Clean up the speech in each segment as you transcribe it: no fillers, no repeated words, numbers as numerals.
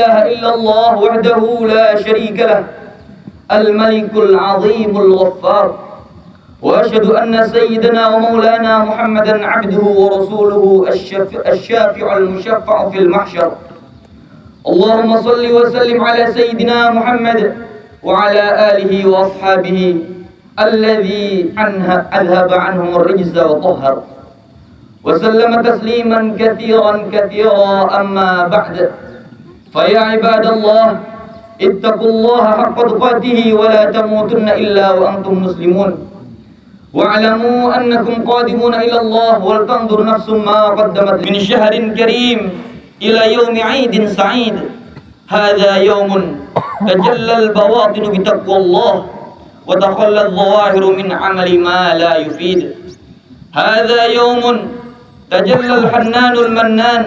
إله إلا الله وحده لا شريك له الملك العظيم الغفار وأشهد أن سيدنا ومولانا محمدا عبده ورسوله الشافع المشفع في المحشر اللهم صل وسلم على سيدنا محمد وعلى آله وأصحابه الذي أذهب عنهم الرجز وطهر وسلم تسليما كثيرا كثيرا أما بعد فيا عباد الله اتقوا الله حق تقاته ولا تموتن إلا وأنتم مسلمون واعلموا أنكم قادمون إلى الله ولتنظر نفس ما قدمت من شهر كريم إلى يوم عيد سعيد هذا يوم تجلى البواطن بتقوى الله وتخلى الظواهر من عمل ما لا يفيد هذا يوم تجلى الحنان المنان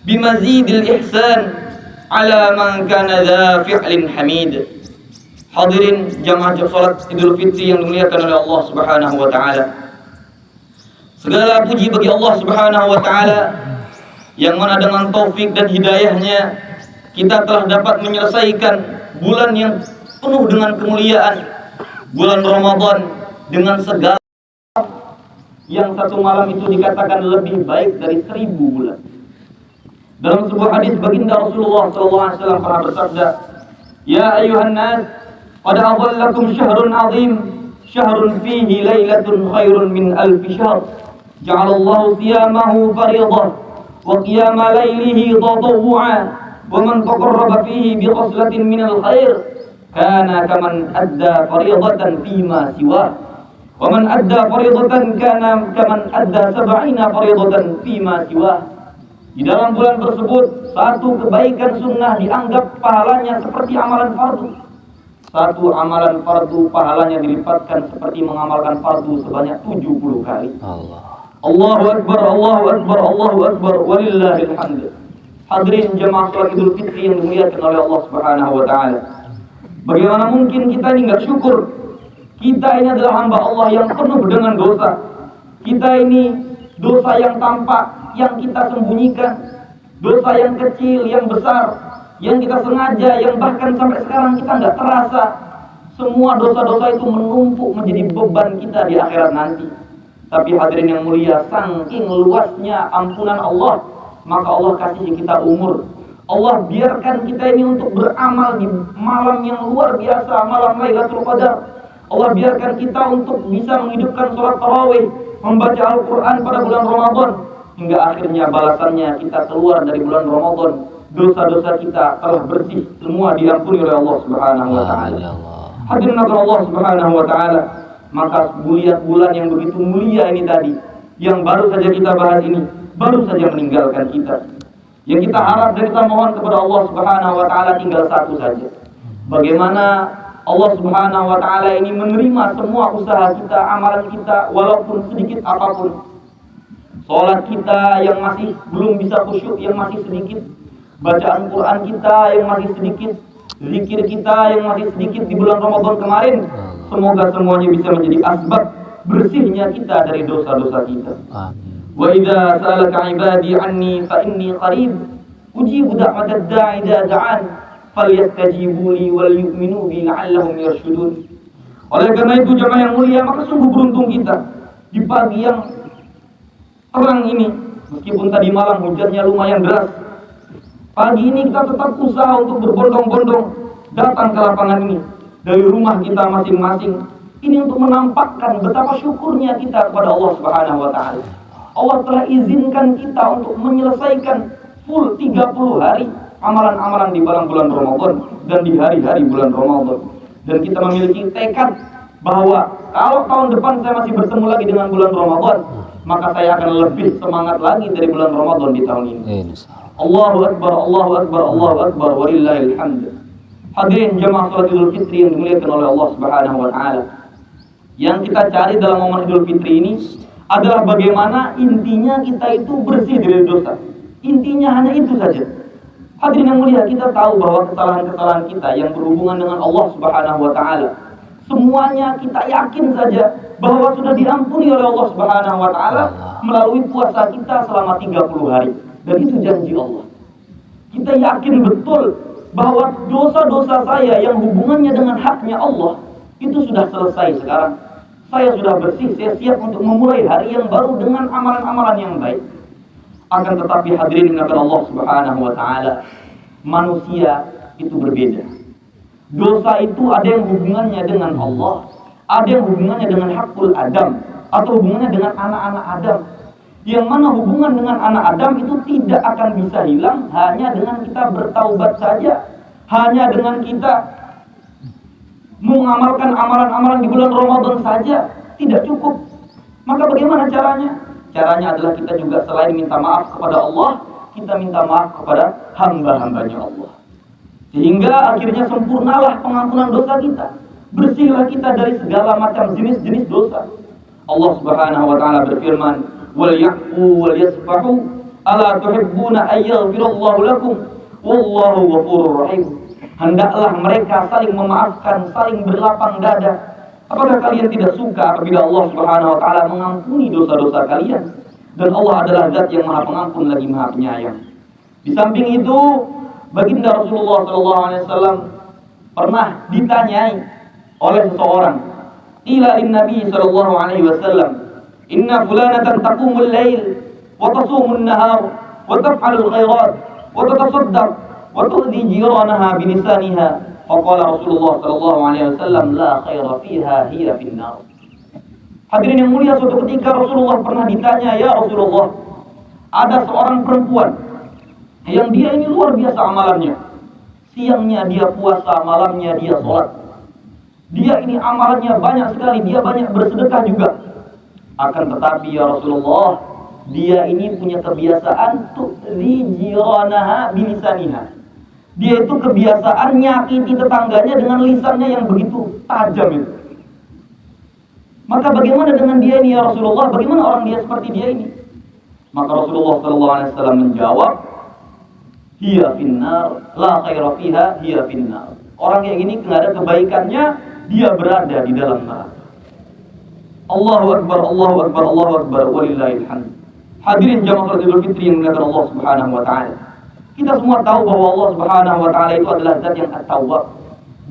بمزيد الإحسان على من كان ذا فعل حميد. Hadirin jamaah salat Idul Fitri yang dimuliakan oleh Allah Subhanahu wa taala. Segala puji bagi Allah Subhanahu wa taala yang mana dengan taufik dan hidayahnya kita telah dapat menyelesaikan bulan yang penuh dengan kemuliaan, bulan Ramadan, dengan segala yang satu malam itu dikatakan lebih baik dari 1000 bulan. Dalam sebuah hadis baginda Rasulullah SAW pernah bersabda, "Ya ayuhan nas, qad adhallakum syahrun azim, syahrun fihi lailatun khairun min alfi syahr. Ja'alallahu siyamahu fariidah wa qiyama lailihi tatawwu'a, wa man taqarraba fihi bi khaslatin min al-khair kana kaman adda fariidatan fima siwa. Wa man adda fariidatan kana kaman adda 70 fariidatan fima siwa." Di dalam bulan tersebut satu kebaikan sunnah dianggap pahalanya seperti amalan fardu. Satu amalan fardu pahalanya dilipatkan seperti mengamalkan fardu sebanyak 70 kali. Allahu Akbar, Allahu Akbar, Allahu Akbar, walillahil hamd. Hadirin jemaah salat Idul Fitri yang dimuliakan oleh Allah Subhanahu wa taala. Bagaimana mungkin kita ini enggak syukur? Kita ini adalah hamba Allah yang penuh dengan dosa. Kita ini dosa yang tampak, yang kita sembunyikan, dosa yang kecil, yang besar, yang kita sengaja, yang bahkan sampai sekarang kita nggak terasa. Semua dosa-dosa itu menumpuk menjadi beban kita di akhirat nanti. Tapi hadirin yang mulia, saking luasnya ampunan Allah, maka Allah kasih kita umur. Allah biarkan kita ini untuk beramal di malam yang luar biasa, malam Lailatul Qadar. Allah biarkan kita untuk bisa menghidupkan sholat tarawih, membaca Al-Quran pada bulan Ramadan, hingga akhirnya balasannya kita keluar dari bulan Ramadan. Dosa-dosa kita telah bersih, semua diampuni oleh Allah Subhanahu wa taala. Hadirin Allah Subhanahu wa taala, maka bulan yang begitu mulia ini tadi, yang baru saja kita bahas ini, baru saja meninggalkan kita. Yang kita harap dan kita mohon kepada Allah Subhanahu wa taala tinggal satu saja. Bagaimana Allah Subhanahu wa taala ini menerima semua usaha kita, amalan kita, walaupun sedikit apapun. Salat kita yang masih belum bisa khusyuk, yang masih sedikit. Bacaan Quran kita yang masih sedikit. Zikir kita yang masih sedikit di bulan Ramadan kemarin. Semoga semuanya bisa menjadi asbab bersihnya kita dari dosa-dosa kita. Wa idza sa'alaka 'ibadi 'anni fa inni qarib ujibu da'watad da'i idza da'an falyastajibu li wal yu'minu bi la'allahum yarshudun. Oleh karena itu jemaah yang mulia, maka sungguh beruntung kita di pagi yang terang ini, meskipun tadi malam hujannya lumayan deras. Pagi ini kita tetap usaha untuk berbondong-bondong datang ke lapangan ini dari rumah kita masing-masing. Ini untuk menampakkan betapa syukurnya kita kepada Allah Subhanahu wa taala. Allah telah izinkan kita untuk menyelesaikan full 30 hari amalan-amalan di bulan Ramadan dan di hari-hari bulan Ramadan. Dan kita memiliki tekad bahwa kalau tahun depan saya masih bertemu lagi dengan bulan Ramadan, maka saya akan lebih semangat lagi dari bulan Ramadan di tahun ini. Allahu Akbar, Allahu Akbar, Allahu Akbar, walillahil hamd. Hadirin jemaah salat Idul Fitri yang dimuliakan oleh Allah Subhanahu wa taala. Yang kita cari dalam momen Idul Fitri ini adalah bagaimana intinya kita itu bersih dari dosa. Intinya hanya itu saja. Hadirin yang mulia, kita tahu bahwa kesalahan-kesalahan kita yang berhubungan dengan Allah Subhanahu wa taala, semuanya kita yakin saja bahwa sudah diampuni oleh Allah Subhanahu wa taala melalui puasa kita selama 30 hari. Dan itu janji Allah. Kita yakin betul bahwa dosa-dosa saya yang hubungannya dengan haknya Allah itu sudah selesai sekarang. Saya sudah bersih, saya siap untuk memulai hari yang baru dengan amalan-amalan yang baik. Akan tetapi hadirin yang Allah Subhanahu wa taala, manusia itu berbeda. Dosa itu ada yang hubungannya dengan Allah, ada yang hubungannya dengan hakul Adam, atau hubungannya dengan anak-anak Adam. Yang mana hubungan dengan anak Adam itu tidak akan bisa hilang hanya dengan kita bertaubat saja, hanya dengan kita mengamalkan amalan-amalan di bulan Ramadan saja tidak cukup. Maka bagaimana caranya? Caranya adalah kita juga selain minta maaf kepada Allah, kita minta maaf kepada hamba-hambanya Allah. Sehingga akhirnya sempurnalah pengampunan dosa kita. Bersihlah kita dari segala macam jenis-jenis dosa. Allah Subhanahu wa taala berfirman, "Wal ya'fu wal yasfahu, ala tuhibbuna ay yaghfirallahu lakum, wallahu ghafurur rahim." Hendaklah mereka saling memaafkan, saling berlapang dada. Apakah kalian tidak suka apabila Allah Subhanahu wa taala mengampuni dosa-dosa kalian? Dan Allah adalah Zat yang Maha Pengampun lagi Maha Penyayang. Di samping itu, baginda Rasulullah SAW pernah ditanyai oleh seseorang. Qila lin Nabi sallallahu alaihi wasallam, "Inna fulanatan taqumul lail wa tasumun nahar wa taf'alul khairat wa tatasaddaq wa tu'dhi jiranaha bilisaniha." Faqala Rasulullah sallallahu alaihi wasallam, "La khaira fiha, hiya finnar." Hadirin yang mulia, suatu ketika Rasulullah pernah ditanya, "Ya Rasulullah, ada seorang perempuan yang dia ini luar biasa amalannya. Siangnya dia puasa, malamnya dia sholat. Dia ini amalannya banyak sekali, dia banyak bersedekah juga. Akan tetapi ya Rasulullah, dia ini punya kebiasaan tu'dhi jiranaha bilisaniha. Dia itu kebiasaan nyakiti tetangganya dengan lisannya yang begitu tajam itu. Maka bagaimana dengan dia ini ya Rasulullah? Bagaimana orang dia seperti dia ini?" Maka Rasulullah SAW menjawab, "Hiya finnar, la khaira fiha, hiya finnar." Orang yang ini tidak ada kebaikannya, dia berada di dalam neraka. Allahu Akbar, Allahu Akbar, Allahu Akbar, walillahil hamd. Hadirin jamaah salat Idul Fitri yang dimuliakan Allah Subhanahu wa taala. Kita semua tahu bahwa Allah Subhanahu wa taala itu adalah Zat yang At-Tawwab,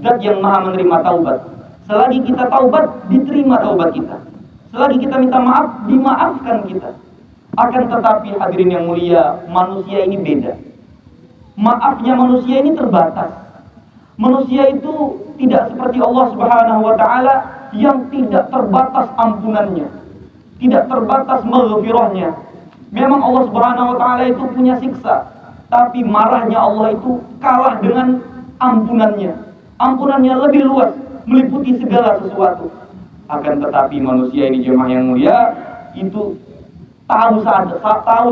Zat yang Maha menerima taubat. Selagi kita taubat, diterima taubat kita. Selagi kita minta maaf, dimaafkan kita. Akan tetapi hadirin yang mulia, manusia ini beda. Maafnya manusia ini terbatas. Manusia itu tidak seperti Allah Subhanahu wa taala yang tidak terbatas ampunannya, tidak terbatas maghfirahnya. Memang Allah Subhanahu wa taala itu punya siksa, tapi marahnya Allah itu kalah dengan ampunannya. Ampunannya lebih luas, meliputi segala sesuatu. Akan tetapi manusia ini jemaah yang mulia itu tahu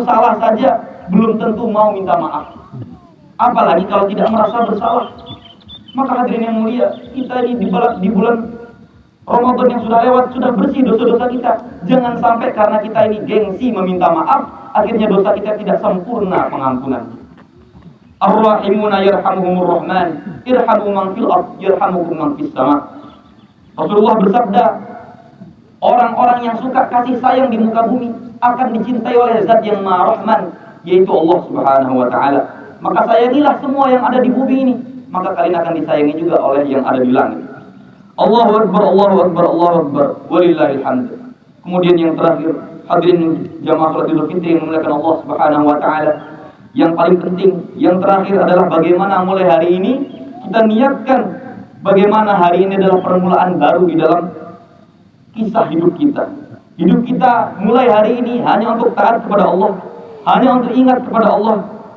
salah saja belum tentu mau minta maaf. Apalagi kalau tidak merasa bersalah. Maka hadirin yang mulia, kita ini di bulan Ramadan yang sudah lewat, sudah bersih dosa-dosa kita. Jangan sampai karena kita ini gengsi meminta maaf, akhirnya dosa kita tidak sempurna pengampunannya. Ar-Rahimuna yarhamuhumur Rahman, irhamu man fil ard yarhamukum man fis sama. Rasulullah bersabda, orang-orang yang suka kasih sayang di muka bumi akan dicintai oleh Zat yang Maha Rahman, yaitu Allah Subhanahu wa taala. Maka sayangilah semua yang ada di bumi ini, maka kalian akan disayangi juga oleh yang ada di langit. Allahu Akbar, Allahu Akbar, Allahu Akbar, walillahil hamd. Kemudian yang terakhir, hadirin jamaah salat Idul Fitri yang dimuliakan Allah Subhanahu wa taala, yang paling penting, yang terakhir adalah bagaimana mulai hari ini kita niatkan bagaimana hari ini adalah permulaan baru di dalam kisah hidup kita. Hidup kita mulai hari ini hanya untuk taat kepada Allah, hanya untuk ingat kepada Allah,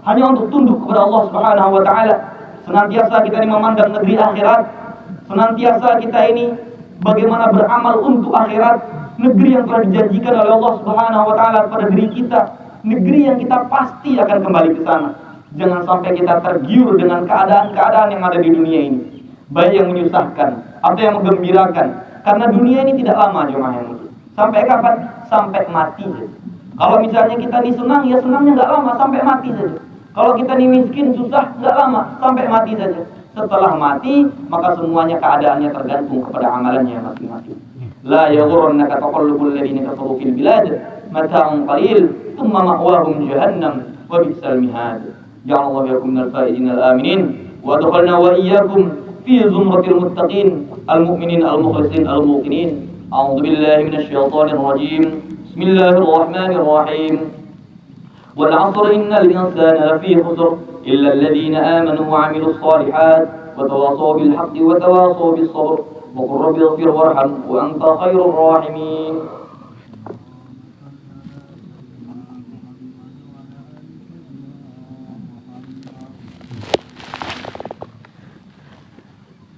hanya untuk tunduk kepada Allah Subhanahu wa taala. Senantiasa kita ini memandang negeri akhirat, senantiasa kita ini bagaimana beramal untuk akhirat, negeri yang telah dijanjikan oleh Allah Subhanahu wa taala pada diri kita, negeri yang kita pasti akan kembali ke sana. Jangan sampai kita tergiur dengan keadaan-keadaan yang ada di dunia ini, baik yang menyusahkan atau yang menggembirakan. Karena dunia ini tidak lama jemaah yang mulia. Sampai kapan? Sampai mati saja. Kalau misalnya kita ini senang, ya senangnya nggak lama, sampai mati saja. Kalau kita ini miskin, susah, nggak lama, sampai mati saja. Setelah mati, maka semuanya keadaannya tergantung kepada amalannya masing-masing. La yaghurrannaka taqallubul ladzina kafaru fil bilad, mata'un qalil, thumma ma'wahum jahannam wa bi'sal mihad. جعل الله وإياكم من الفائزين الآمنين، وأدخلنا وإياكم في زمرة المتقين المؤمنين المخلصين الموقنين. أعوذ بالله من الشيطان الرجيم. بسم الله الرحمن الرحيم. والعصر إن الإنسان لفي خسر إلا الذين آمنوا وعملوا الصالحات وتواصوا بالحق وتواصوا بالصبر وقل رب اغفر وارحم وأنت خير الراحمين.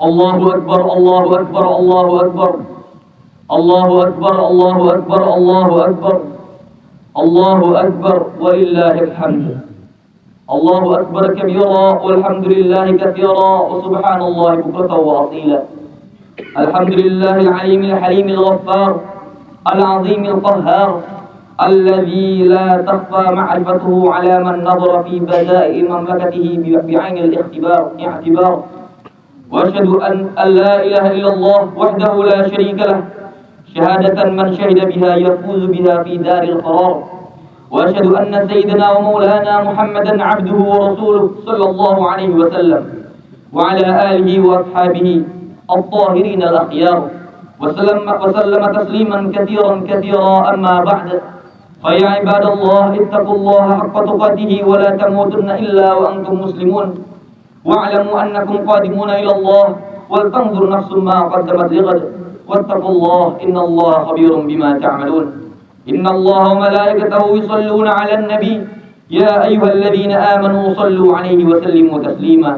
الله أكبر الله أكبر الله أكبر الله أكبر الله أكبر الله أكبر الله أكبر ولله الحمد. الله أكبر كبيرا والحمد لله كثيرا وسبحان الله بكرة وأصيلا. الحمد لله العليم الحليم الغفار العظيم القهار الذي لا تخفى معرفته على من نظر في بدائع مملكته بعين الاعتبار. وأشهد أن لا إله إلا الله وحده لا شريك له شهادة من شهد بها يفوز بها في دار القرار. وأشهد أن سيدنا ومولانا محمدا عبده ورسوله صلى الله عليه وسلم وعلى آله وأصحابه الطاهرين الأخيار وسلم تسليما كثيرا أما بعد. فيا عباد الله اتقوا الله حق تقاته ولا تموتن إلا وأنتم مسلمون، واعلموا أنكم قادمون إلى الله ولتنظر نفس ما قدمت لغد، واتقوا الله إن الله خبير بما تعملون. إن الله وملائكته يصلون على النبي يا أيها الذين آمنوا صلوا عليه وسلموا تسليما.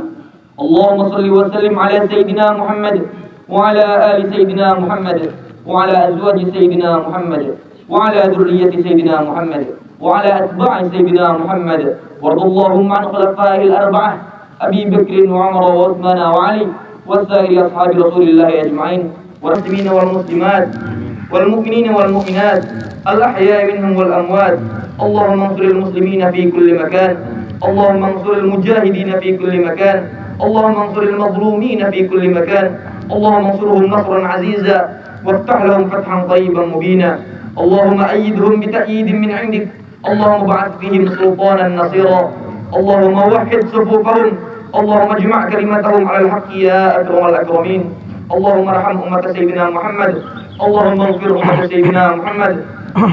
اللهم صل وسلم على سيدنا محمد وعلى آل سيدنا محمد وعلى أزواج سيدنا محمد وعلى ذرية سيدنا محمد وعلى أتباع سيدنا محمد. وارض اللهم عن خلفائه الأربعة أبي بكر وعمر وعثمان وعلي وسائر أصحاب رسول الله أجمعين، والمسلمين والمسلمات والمؤمنين والمؤمنات الأحياء منهم والأموات. اللهم انصر المسلمين في كل مكان، اللهم انصر المجاهدين في كل مكان، اللهم انصر المظلومين في كل مكان، اللهم انصرهم نصرا عزيزا وافتح لهم فتحا طيبا مبينا. اللهم أيدهم بتأييد من عندك، اللهم ابعث فيهم سلطانا نصيرا، اللهم وحد صفوفهم، اللهم اجمع كلمتهم على الحق يا أكرم الأكرمين. اللهم ارحم أمة سيدنا محمد، اللهم اغفر أمة سيدنا محمد،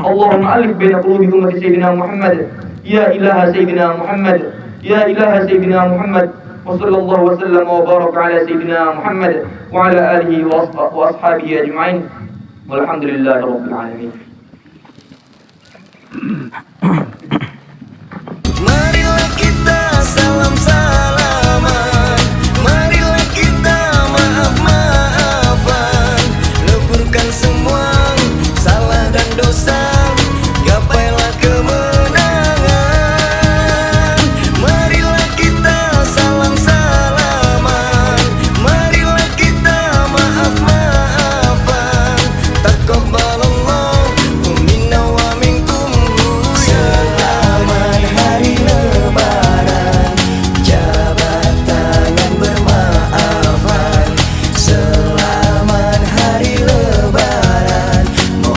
اللهم ألف بين قلوب أمة سيدنا محمد يا إله سيدنا محمد يا إله سيدنا محمد. وصلى الله وسلم وبارك على سيدنا محمد وعلى آله وأصحابه أجمعين، والحمد لله رب العالمين.